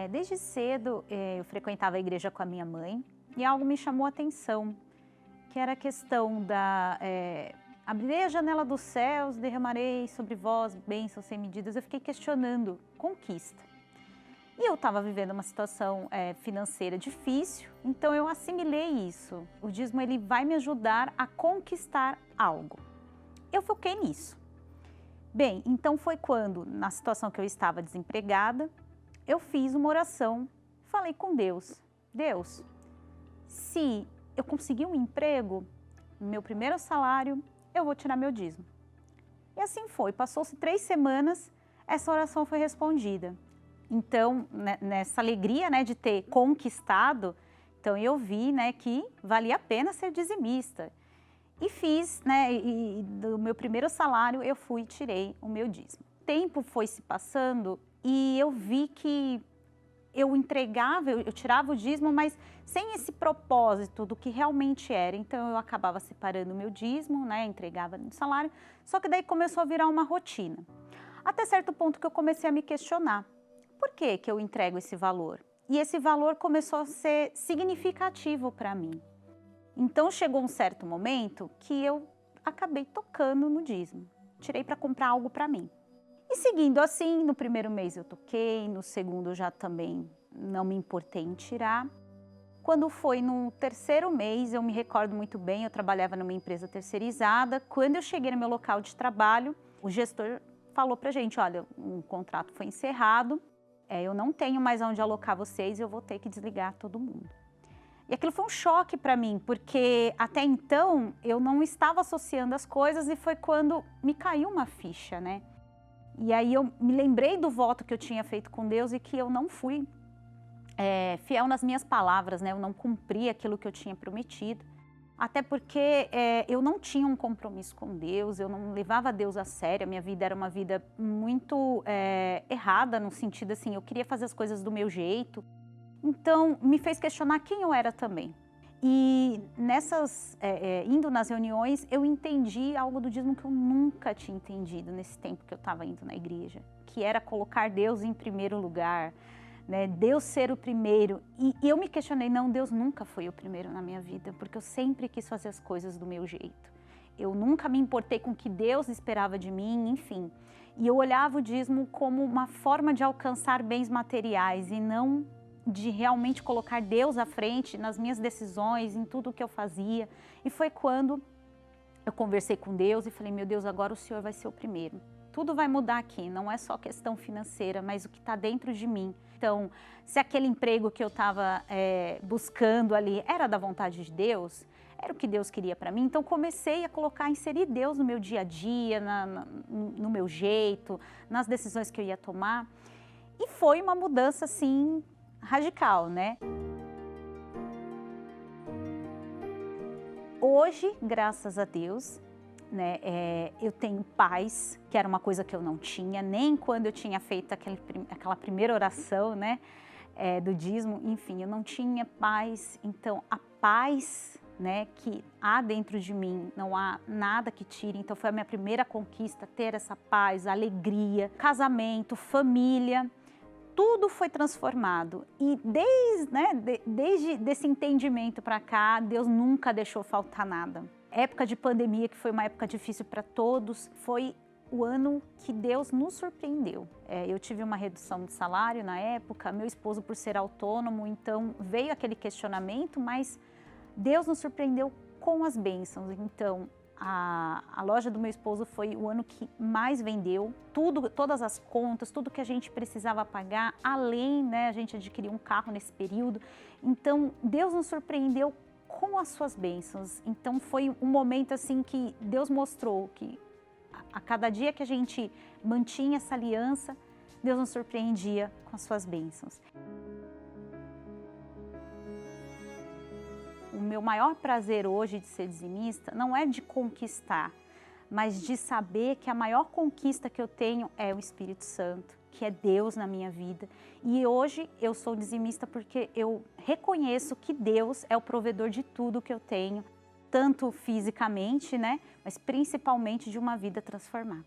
Desde cedo eu frequentava a igreja com a minha mãe e algo me chamou a atenção, que era a questão da abrirei a janela dos céus, derramarei sobre vós bênçãos sem medidas. Eu fiquei questionando conquista. E eu estava vivendo uma situação financeira difícil, então eu assimilei isso. O dízimo ele vai me ajudar a conquistar algo. Eu foquei nisso. Bem, então foi quando, na situação que eu estava desempregada, eu fiz uma oração, falei com Deus. Deus, se eu conseguir um emprego, meu primeiro salário, eu vou tirar meu dízimo. E assim foi, passou-se 3 semanas, essa oração foi respondida. Então, nessa alegria de ter conquistado, então eu vi que valia a pena ser dizimista. E fiz, e do meu primeiro salário eu fui e tirei o meu dízimo. O tempo foi se passando e eu vi que eu entregava, eu tirava o dízimo, mas sem esse propósito do que realmente era. Então eu acabava separando o meu dízimo, entregava no salário, só que daí começou a virar uma rotina. Até certo ponto que eu comecei a me questionar, por que que eu entrego esse valor? E esse valor começou a ser significativo para mim. Então chegou um certo momento que eu acabei tocando no dízimo, tirei para comprar algo para mim. E seguindo assim, no primeiro mês eu toquei, no segundo eu já também não me importei em tirar. Quando foi no terceiro mês, eu me recordo muito bem, eu trabalhava numa empresa terceirizada. Quando eu cheguei no meu local de trabalho, o gestor falou pra gente, olha, um contrato foi encerrado, eu não tenho mais onde alocar vocês, eu vou ter que desligar todo mundo. E aquilo foi um choque para mim, porque até então eu não estava associando as coisas e foi quando me caiu uma ficha, E aí eu me lembrei do voto que eu tinha feito com Deus e que eu não fui fiel nas minhas palavras, eu não cumpri aquilo que eu tinha prometido. Até porque eu não tinha um compromisso com Deus, eu não levava Deus a sério, a minha vida era uma vida muito errada, no sentido assim, eu queria fazer as coisas do meu jeito. Então, me fez questionar quem eu era também. E indo nas reuniões, eu entendi algo do dízimo que eu nunca tinha entendido nesse tempo que eu estava indo na igreja, que era colocar Deus em primeiro lugar, Deus ser o primeiro. E eu me questionei, não, Deus nunca foi o primeiro na minha vida, porque eu sempre quis fazer as coisas do meu jeito. Eu nunca me importei com o que Deus esperava de mim, enfim. E eu olhava o dízimo como uma forma de alcançar bens materiais e não de realmente colocar Deus à frente nas minhas decisões, em tudo o que eu fazia. E foi quando eu conversei com Deus e falei, meu Deus, agora o Senhor vai ser o primeiro. Tudo vai mudar aqui, não é só questão financeira, mas o que está dentro de mim. Então, se aquele emprego que eu estava buscando ali era da vontade de Deus, era o que Deus queria para mim, então comecei a inserir Deus no meu dia a dia, no meu jeito, nas decisões que eu ia tomar. E foi uma mudança, assim, radical, Hoje, graças a Deus, eu tenho paz, que era uma coisa que eu não tinha, nem quando eu tinha feito aquela primeira oração, do dízimo, enfim, eu não tinha paz. Então, a paz, que há dentro de mim, não há nada que tire. Então, foi a minha primeira conquista, ter essa paz, alegria, casamento, família. Tudo foi transformado e desde desse entendimento para cá, Deus nunca deixou faltar nada. Época de pandemia, que foi uma época difícil para todos, foi o ano que Deus nos surpreendeu. Eu tive uma redução de salário na época, meu esposo por ser autônomo, então veio aquele questionamento, mas Deus nos surpreendeu com as bênçãos. Então, a loja do meu esposo foi o ano que mais vendeu, todas as contas, tudo que a gente precisava pagar, além, a gente adquiriu um carro nesse período. Então, Deus nos surpreendeu com as suas bênçãos. Então, foi um momento assim que Deus mostrou que a cada dia que a gente mantinha essa aliança, Deus nos surpreendia com as suas bênçãos. O meu maior prazer hoje de ser dizimista não é de conquistar, mas de saber que a maior conquista que eu tenho é o Espírito Santo, que é Deus na minha vida. E hoje eu sou dizimista porque eu reconheço que Deus é o provedor de tudo que eu tenho, tanto fisicamente, mas principalmente de uma vida transformada.